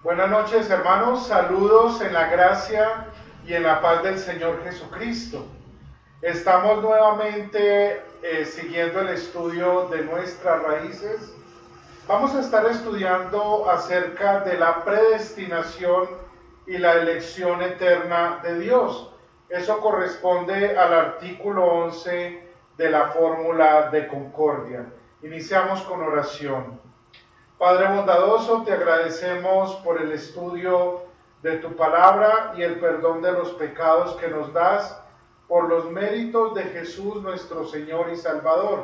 Buenas noches, hermanos, saludos en la gracia y en la paz del Señor Jesucristo. Estamos nuevamente siguiendo el estudio de nuestras raíces. Vamos a estar estudiando acerca de la predestinación y la elección eterna de Dios. Eso corresponde al artículo 11 de la fórmula de concordia. Iniciamos con oración. Padre bondadoso, te agradecemos por el estudio de tu palabra y el perdón de los pecados que nos das por los méritos de Jesús nuestro Señor y Salvador.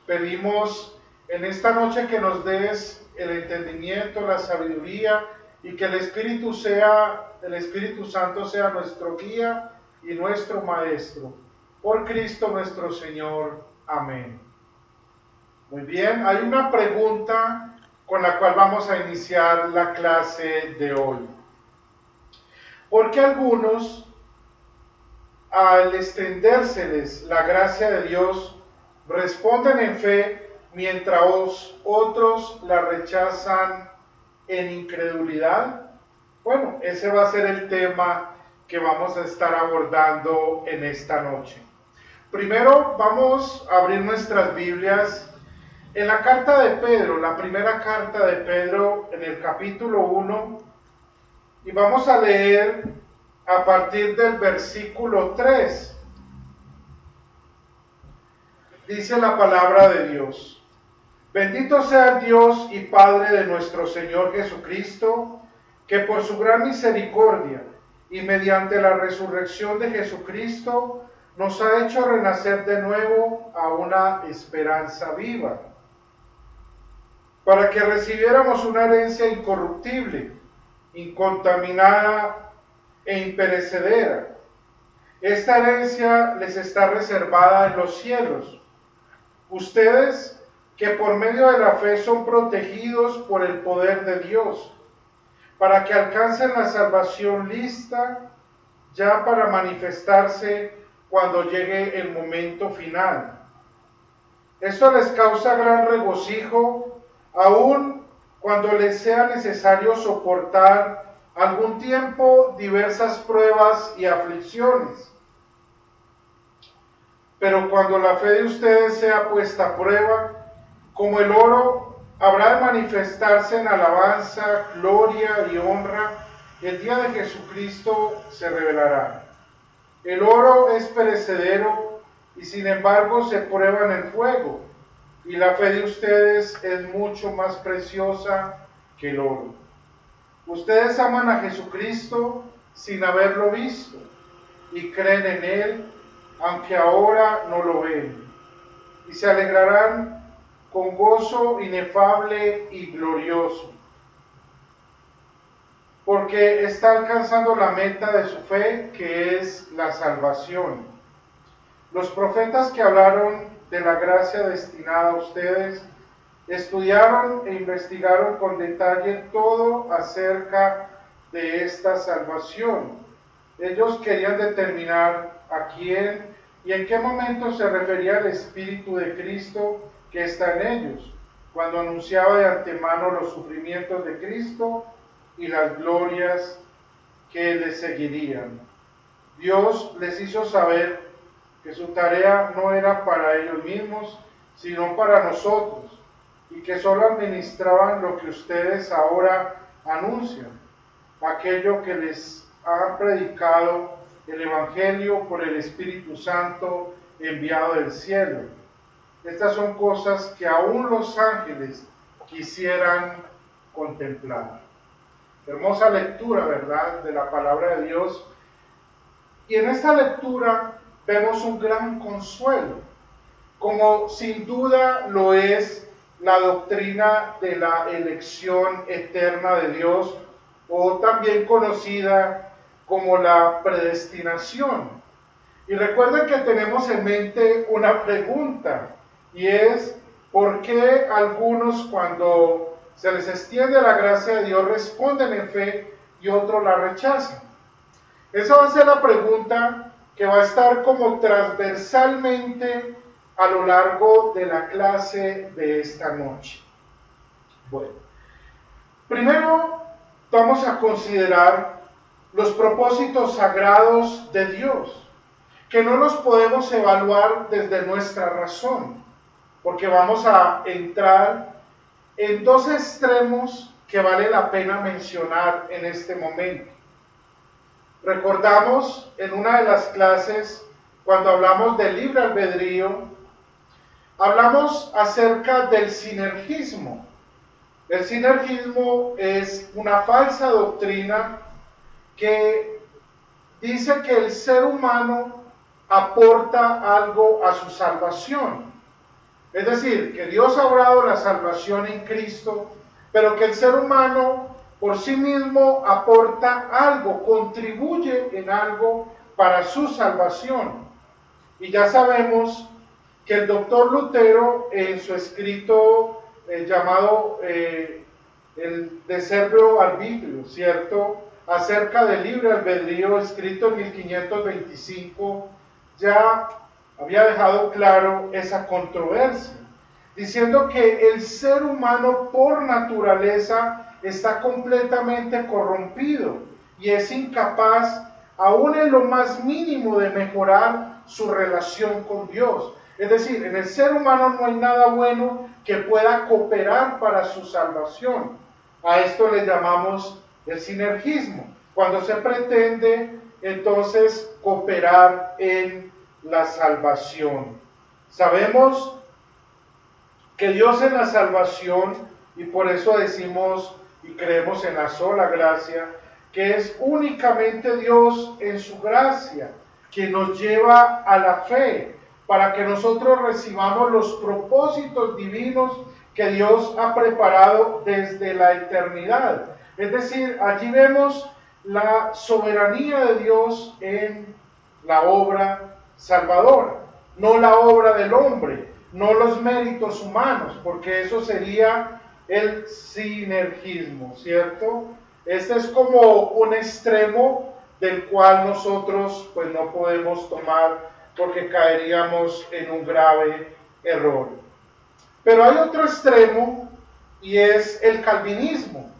Pedimos en esta noche que nos des el entendimiento, la sabiduría y que el Espíritu Santo sea nuestro guía y nuestro maestro. Por Cristo nuestro Señor. Amén. Muy bien, hay una pregunta con la cual vamos a iniciar la clase de hoy. Porque algunos, al extendérseles la gracia de Dios, responden en fe, mientras otros la rechazan en incredulidad. Bueno, ese va a ser el tema que vamos a estar abordando en esta noche. Primero vamos a abrir nuestras Biblias en la carta de Pedro, la primera carta de Pedro, en el capítulo 1, y vamos a leer a partir del versículo 3. Dice la palabra de Dios: Bendito sea el Dios y Padre de nuestro Señor Jesucristo, que por su gran misericordia y mediante la resurrección de Jesucristo nos ha hecho renacer de nuevo a una esperanza viva, para que recibiéramos una herencia incorruptible, incontaminada e imperecedera. Esta herencia les está reservada en los cielos. Ustedes, que por medio de la fe son protegidos por el poder de Dios, para que alcancen la salvación lista ya para manifestarse cuando llegue el momento final. Esto les causa gran regocijo, aun cuando les sea necesario soportar algún tiempo diversas pruebas y aflicciones. Pero cuando la fe de ustedes sea puesta a prueba, como el oro, habrá de manifestarse en alabanza, gloria y honra. El día de Jesucristo se revelará. El oro es perecedero y sin embargo se prueba en el fuego, y la fe de ustedes es mucho más preciosa que el oro. Ustedes aman a Jesucristo sin haberlo visto y creen en Él, aunque ahora no lo ven, y se alegrarán con gozo inefable y glorioso, porque está alcanzando la meta de su fe, que es la salvación. Los profetas que hablaron de la gracia destinada a ustedes estudiaron e investigaron con detalle todo acerca de esta salvación. Ellos querían determinar a quién y en qué momento se refería el Espíritu de Cristo que está en ellos, cuando anunciaba de antemano los sufrimientos de Cristo y las glorias que le seguirían. Dios les hizo saber que su tarea no era para ellos mismos, sino para nosotros, y que solo administraban lo que ustedes ahora anuncian, aquello que les ha predicado el Evangelio por el Espíritu Santo enviado del cielo. Estas son cosas que aún los ángeles quisieran contemplar. Hermosa lectura, ¿verdad?, de la palabra de Dios. Y en esta lectura vemos un gran consuelo, como sin duda lo es la doctrina de la elección eterna de Dios, o también conocida como la predestinación. Y recuerden que tenemos en mente una pregunta, y es: ¿por qué algunos, cuando se les extiende la gracia de Dios, responden en fe y otros la rechazan? Esa va a ser la pregunta que va a estar como transversalmente a lo largo de la clase de esta noche. Bueno, primero vamos a considerar los propósitos sagrados de Dios, que no los podemos evaluar desde nuestra razón, porque vamos a entrar en dos extremos que vale la pena mencionar en este momento. Recordamos en una de las clases, cuando hablamos del libre albedrío, hablamos acerca del sinergismo. El sinergismo es una falsa doctrina que dice que el ser humano aporta algo a su salvación. Es decir, que Dios ha obrado la salvación en Cristo, pero que el ser humano por sí mismo aporta algo, contribuye en algo para su salvación. Y ya sabemos que el doctor Lutero, en su escrito llamado el De Servo Arbitrio, ¿cierto?, acerca del libre albedrío escrito en 1525 ya había dejado claro esa controversia, diciendo que el ser humano por naturaleza está completamente corrompido y es incapaz, aún en lo más mínimo, de mejorar su relación con Dios. Es decir, en el ser humano no hay nada bueno que pueda cooperar para su salvación. A esto le llamamos el sinergismo, cuando se pretende entonces cooperar en la salvación. Sabemos que Dios en la salvación, y por eso decimos y creemos en la sola gracia, que es únicamente Dios en su gracia que nos lleva a la fe, para que nosotros recibamos los propósitos divinos que Dios ha preparado desde la eternidad. Es decir, allí vemos la soberanía de Dios en la obra salvadora, no la obra del hombre, no los méritos humanos, porque eso sería el sinergismo, ¿cierto? Este es como un extremo del cual nosotros pues no podemos tomar, porque caeríamos en un grave error. Pero hay otro extremo, y es el calvinismo.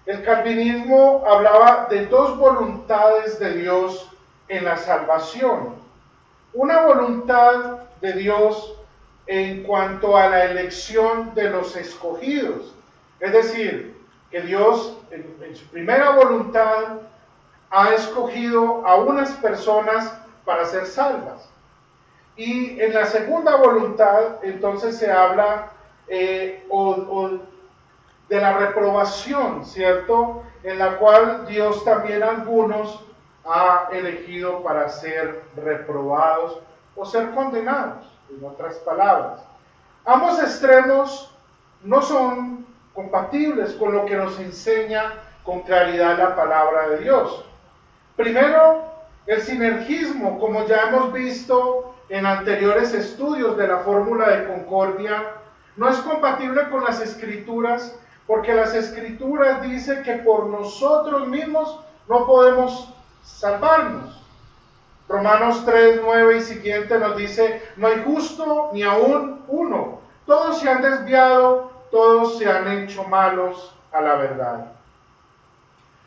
El calvinismo hablaba de dos voluntades de Dios en la salvación. Una voluntad de Dios en cuanto a la elección de los escogidos. Es decir, que Dios en su primera voluntad ha escogido a unas personas para ser salvas. Y en la segunda voluntad entonces se habla de la reprobación, ¿cierto? En la cual Dios también algunos ha elegido para ser reprobados o ser condenados, en otras palabras. Ambos extremos no son compatibles con lo que nos enseña con claridad la palabra de Dios. Primero, el sinergismo, como ya hemos visto en anteriores estudios de la fórmula de concordia, no es compatible con las Escrituras, porque las Escrituras dicen que por nosotros mismos no podemos salvarnos. Romanos 3, 9 y siguiente nos dice: no hay justo ni aún uno, todos se han desviado, todos se han hecho malos a la verdad.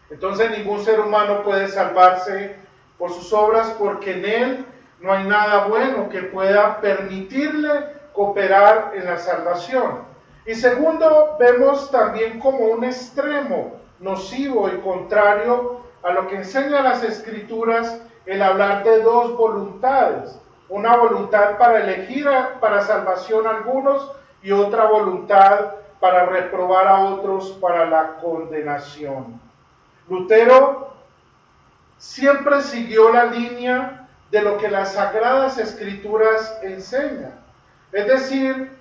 Entonces ningún ser humano puede salvarse por sus obras, porque en él no hay nada bueno que pueda permitirle cooperar en la salvación. Y segundo, vemos también como un extremo nocivo y contrario a lo que enseñan las Escrituras el hablar de dos voluntades. Una voluntad para elegir para salvación a algunos y otra voluntad para reprobar a otros para la condenación. Lutero siempre siguió la línea de lo que las Sagradas Escrituras enseñan. Es decir,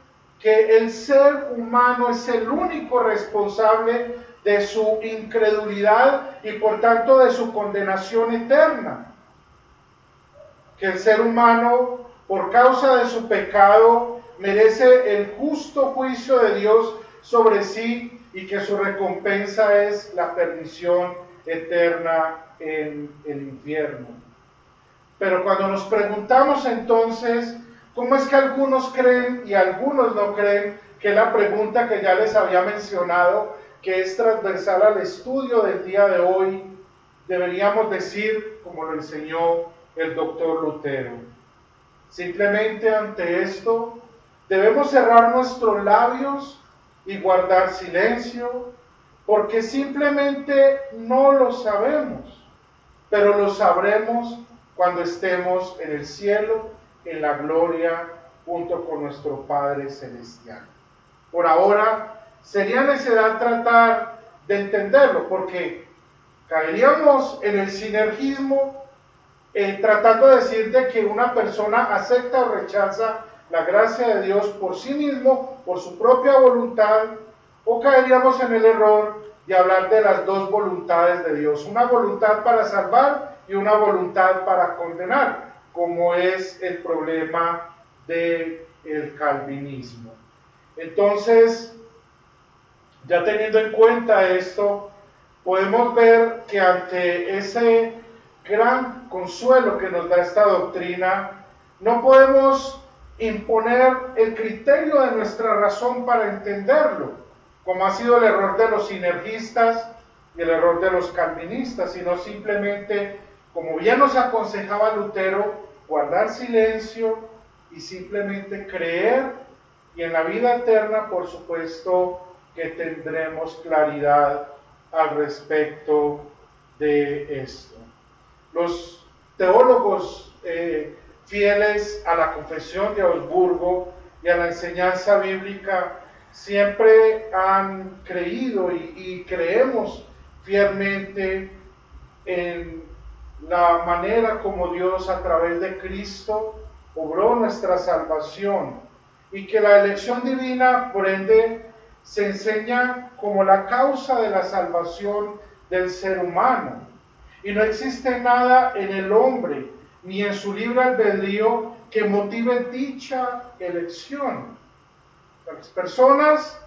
que el ser humano es el único responsable de su incredulidad y por tanto de su condenación eterna. Que el ser humano, por causa de su pecado, merece el justo juicio de Dios sobre sí y que su recompensa es la perdición eterna en el infierno. Pero cuando nos preguntamos entonces, ¿cómo es que algunos creen y algunos no creen? Que es la pregunta que ya les había mencionado, que es transversal al estudio del día de hoy, deberíamos decir, como lo enseñó el doctor Lutero. Simplemente ante esto, debemos cerrar nuestros labios y guardar silencio, porque simplemente no lo sabemos, pero lo sabremos cuando estemos en el cielo, en la gloria, junto con nuestro Padre Celestial. Por ahora, sería necesidad tratar de entenderlo, porque caeríamos en el sinergismo tratando de decir de que una persona acepta o rechaza la gracia de Dios por sí mismo, por su propia voluntad, o caeríamos en el error de hablar de las dos voluntades de Dios, una voluntad para salvar y una voluntad para condenar, como es el problema del calvinismo. Entonces, ya teniendo en cuenta esto, podemos ver que ante ese gran consuelo que nos da esta doctrina, no podemos imponer el criterio de nuestra razón para entenderlo, como ha sido el error de los sinergistas y el error de los calvinistas, sino simplemente, como bien nos aconsejaba Lutero, guardar silencio y simplemente creer, y en la vida eterna, por supuesto, que tendremos claridad al respecto de esto. Los teólogos fieles a la Confesión de Augsburgo y a la enseñanza bíblica siempre han creído y creemos fielmente en la manera como Dios a través de Cristo obró nuestra salvación, y que la elección divina, por ende, se enseña como la causa de la salvación del ser humano. Y no existe nada en el hombre, ni en su libre albedrío, que motive dicha elección. Las personas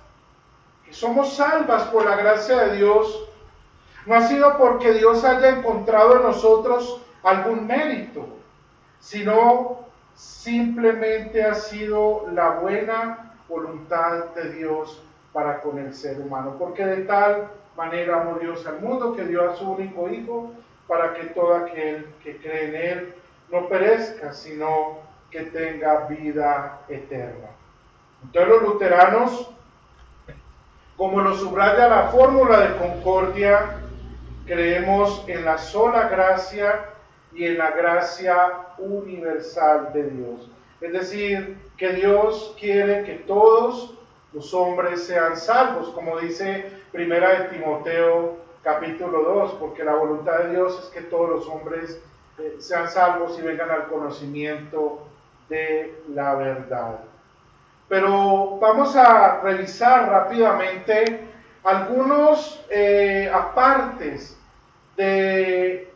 que somos salvas por la gracia de Dios, no ha sido porque Dios haya encontrado en nosotros algún mérito, sino simplemente ha sido la buena voluntad de Dios para con el ser humano, porque de tal manera amó Dios al mundo que dio a su único Hijo, para que todo aquel que cree en Él no perezca, sino que tenga vida eterna. Entonces los luteranos, como lo subraya la fórmula de concordia, creemos en la sola gracia y en la gracia universal de Dios. Es decir, que Dios quiere que todos los hombres sean salvos, como dice Primera de Timoteo capítulo 2, porque la voluntad de Dios es que todos los hombres sean salvos y vengan al conocimiento de la verdad. Pero vamos a revisar rápidamente algunos apartes del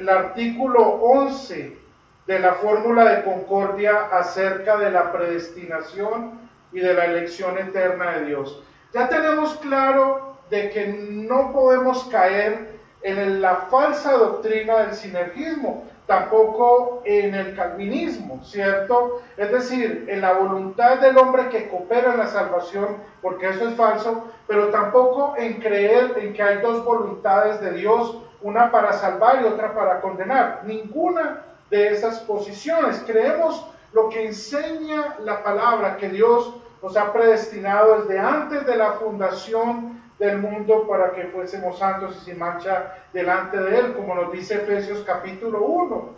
artículo 11 de la fórmula de concordia acerca de la predestinación y de la elección eterna de Dios. Ya tenemos claro de que no podemos caer en la falsa doctrina del sinergismo, tampoco en el calvinismo, ¿cierto? Es decir, en la voluntad del hombre que coopera en la salvación, porque eso es falso, pero tampoco en creer en que hay dos voluntades de Dios, una para salvar y otra para condenar. Ninguna de esas posiciones. Creemos lo que enseña la palabra, que Dios nos ha predestinado desde antes de la fundación del mundo para que fuésemos santos y sin mancha delante de Él, como nos dice Efesios capítulo 1.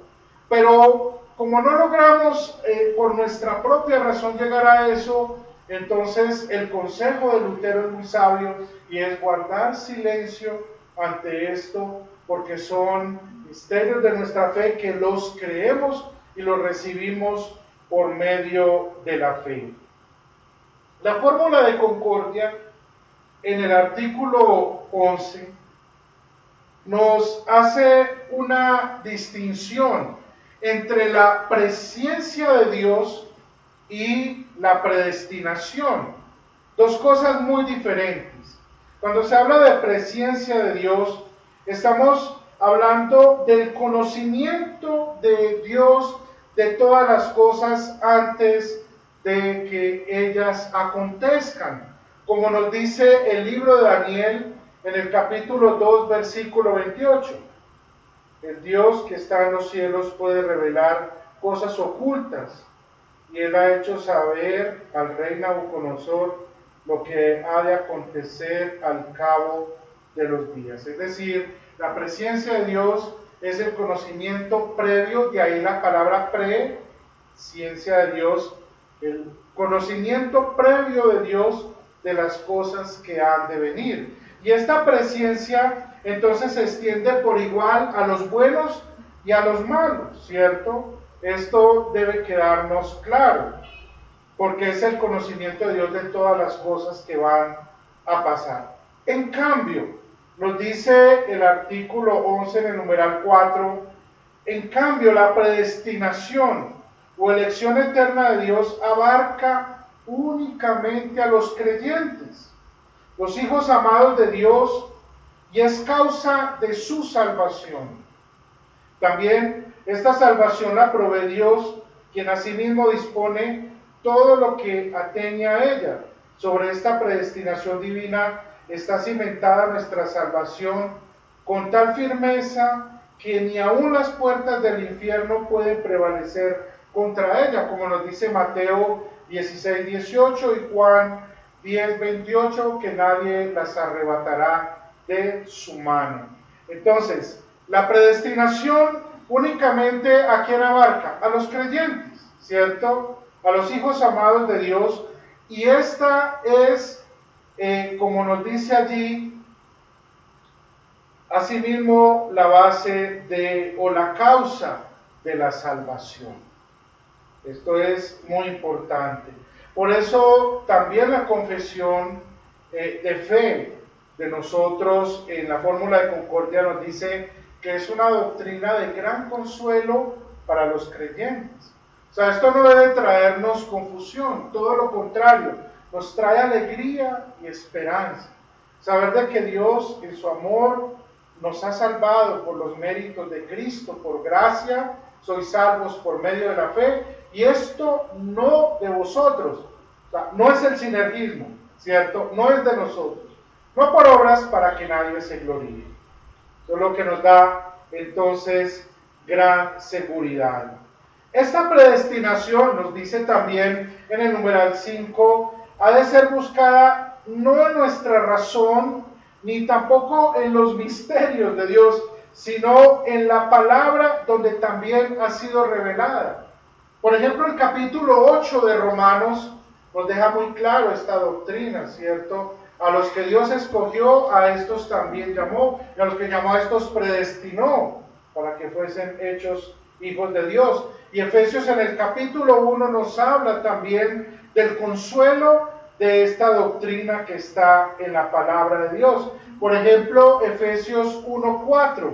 Pero como no logramos por nuestra propia razón llegar a eso, entonces el consejo de Lutero es muy sabio, y es guardar silencio ante esto, porque son misterios de nuestra fe que los creemos y los recibimos por medio de la fe. La fórmula de concordia en el artículo 11 nos hace una distinción entre la presciencia de Dios y la predestinación. Dos cosas muy diferentes. Cuando se habla de presciencia de Dios, estamos hablando del conocimiento de Dios de todas las cosas antes de que ellas acontezcan. Como nos dice el libro de Daniel en el capítulo 2, versículo 28. El Dios que está en los cielos puede revelar cosas ocultas, y Él ha hecho saber al rey Nabucodonosor lo que ha de acontecer al cabo de los días. Es decir, la presencia de Dios es el conocimiento previo, de ahí la palabra ciencia de Dios, el conocimiento previo de Dios de las cosas que han de venir. Y esta presciencia entonces se extiende por igual a los buenos y a los malos, ¿cierto? Esto debe quedarnos claro, porque es el conocimiento de Dios de todas las cosas que van a pasar. En cambio, nos dice el artículo 11 en el numeral 4, en cambio la predestinación o elección eterna de Dios abarca únicamente a los creyentes, los hijos amados de Dios, y es causa de su salvación. También esta salvación la provee Dios, quien asimismo dispone todo lo que atañe a ella. Sobre esta predestinación divina está cimentada nuestra salvación con tal firmeza que ni aun las puertas del infierno pueden prevalecer contra ella, como nos dice Mateo 16:18 y Juan 10:28, que nadie las arrebatará de su mano. Entonces, la predestinación únicamente ¿a quién abarca? A los creyentes, ¿cierto? A los hijos amados de Dios. Y esta es, como nos dice allí, asimismo la base de, o la causa de la salvación. Esto es muy importante. Por eso también la confesión de fe de nosotros en la fórmula de concordia nos dice que es una doctrina de gran consuelo para los creyentes. O sea, esto no debe traernos confusión, todo lo contrario, nos trae alegría y esperanza. Saber de que Dios en su amor nos ha salvado por los méritos de Cristo, por gracia, sois salvos por medio de la fe, y esto no de vosotros, o sea, no es el sinergismo, ¿cierto? No es de nosotros, no por obras para que nadie se gloríe. Eso es lo que nos da entonces gran seguridad. Esta predestinación, nos dice también en el numeral 5, ha de ser buscada no en nuestra razón, ni tampoco en los misterios de Dios, sino en la palabra donde también ha sido revelada. Por ejemplo, el capítulo 8 de Romanos nos deja muy claro esta doctrina, ¿cierto? A los que Dios escogió, a estos también llamó, y a los que llamó a estos predestinó, para que fuesen hechos hijos de Dios. Y Efesios en el capítulo 1 nos habla también del consuelo de esta doctrina que está en la palabra de Dios. Por ejemplo, Efesios 1:4,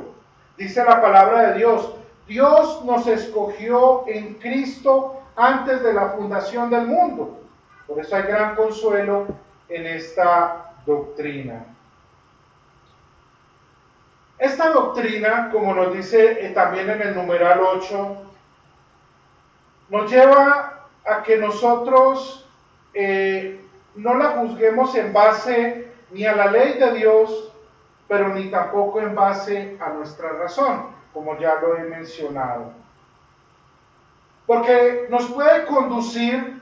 dice la palabra de Dios: Dios nos escogió en Cristo antes de la fundación del mundo. Por eso hay gran consuelo en esta doctrina. Esta doctrina, como nos dice también en el numeral 8, nos lleva a que nosotros no la juzguemos en base ni a la ley de Dios, pero ni tampoco en base a nuestra razón, como ya lo he mencionado. Porque nos puede conducir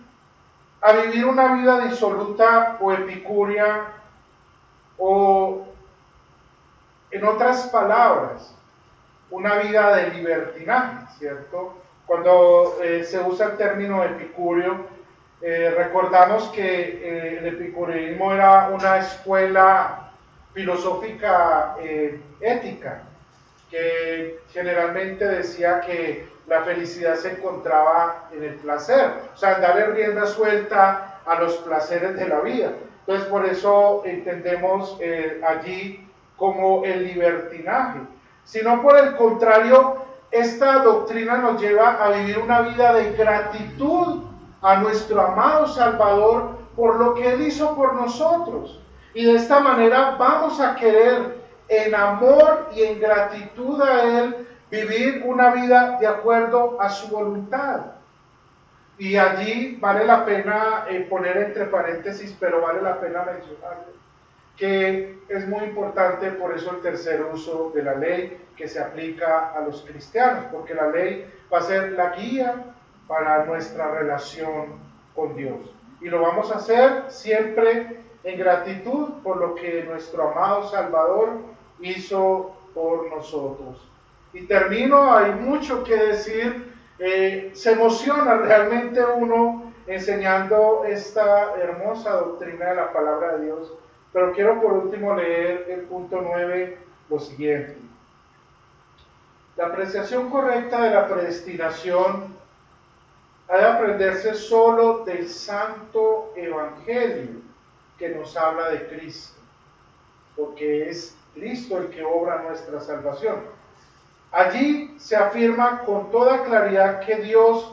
a vivir una vida disoluta o epicúrea, o en otras palabras, una vida de libertinaje, ¿cierto? Cuando se usa el término epicúreo, recordamos que el epicureísmo era una escuela filosófica ética, que generalmente decía que la felicidad se encontraba en el placer, o sea, en darle rienda suelta a los placeres de la vida. Entonces, por eso entendemos allí como el libertinaje, sino por el contrario, esta doctrina nos lleva a vivir una vida de gratitud a nuestro amado Salvador por lo que Él hizo por nosotros. Y de esta manera vamos a querer en amor y en gratitud a Él vivir una vida de acuerdo a su voluntad. Y allí vale la pena poner entre paréntesis, pero vale la pena mencionarlo, que es muy importante por eso el tercer uso de la ley que se aplica a los cristianos, porque la ley va a ser la guía para nuestra relación con Dios. Y lo vamos a hacer siempre en gratitud por lo que nuestro amado Salvador hizo por nosotros. Y termino, hay mucho que decir, se emociona realmente uno enseñando esta hermosa doctrina de la palabra de Dios. Pero quiero por último leer el punto 9, lo siguiente. La apreciación correcta de la predestinación ha de aprenderse solo del Santo Evangelio que nos habla de Cristo, porque es Cristo el que obra nuestra salvación. Allí se afirma con toda claridad que Dios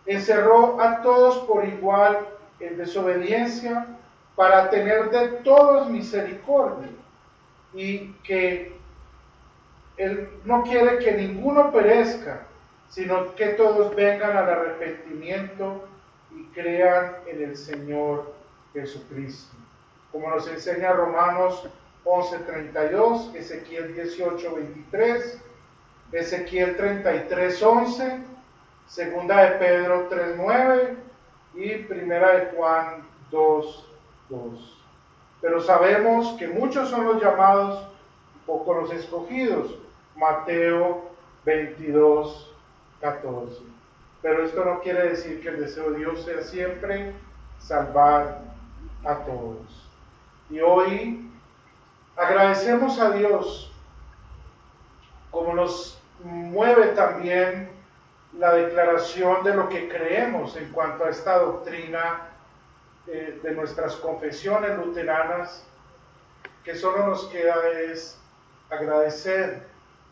encerró a todos por igual en desobediencia para tener de todos misericordia. y que Él no quiere que ninguno perezca, sino que todos vengan al arrepentimiento y crean en el Señor Jesucristo. Como nos enseña Romanos 11:32, Ezequiel 18:23, Ezequiel 33:11, Segunda de Pedro 3:9 y Primera de Juan 2:2. Pero sabemos que muchos son los llamados, pocos los escogidos. Mateo 22:14. Pero esto no quiere decir que el deseo de Dios sea siempre salvar a todos. Y hoy agradecemos a Dios, como nos mueve también la declaración de lo que creemos en cuanto a esta doctrina de nuestras confesiones luteranas, que solo nos queda es agradecer,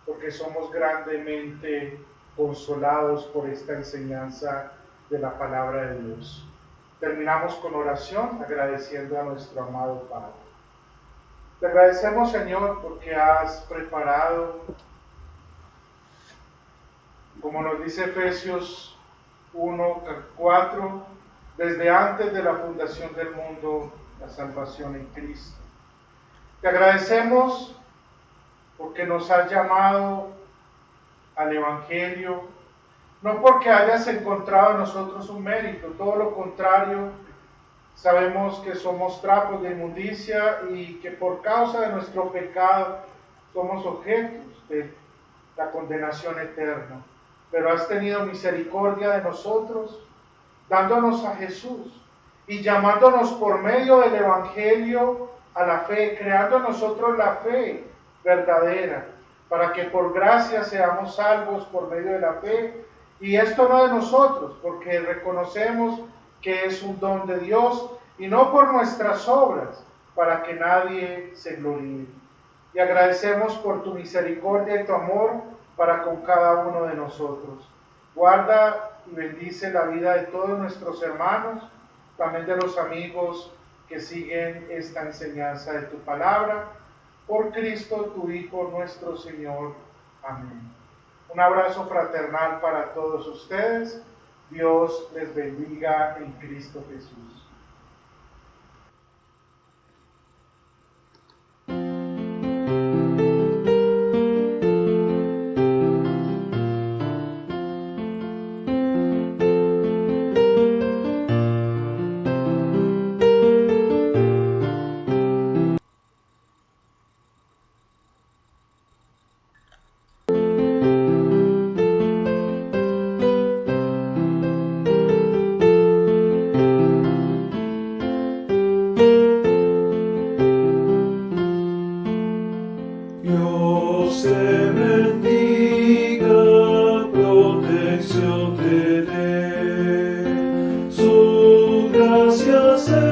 porque somos grandemente consolados por esta enseñanza de la palabra de Dios. Terminamos con oración agradeciendo a nuestro amado Padre. Te agradecemos, Señor, porque has preparado, como nos dice Efesios 1:4, desde antes de la fundación del mundo, la salvación en Cristo. Te agradecemos porque nos has llamado al Evangelio, no porque hayas encontrado en nosotros un mérito, todo lo contrario, sabemos que somos trapos de inmundicia y que por causa de nuestro pecado somos objetos de la condenación eterna. Pero has tenido misericordia de nosotros, dándonos a Jesús y llamándonos por medio del Evangelio a la fe, creando en nosotros la fe verdadera, para que por gracia seamos salvos por medio de la fe. Y esto no de nosotros, porque reconocemos que es un don de Dios y no por nuestras obras, para que nadie se gloríe. Y agradecemos por tu misericordia y tu amor para con cada uno de nosotros. Guarda y bendice la vida de todos nuestros hermanos, también de los amigos que siguen esta enseñanza de tu palabra. Por Cristo, tu Hijo, nuestro Señor. Amén. Un abrazo fraternal para todos ustedes. Dios les bendiga en Cristo Jesús. Dios te bendiga, protección te dé, su gracia se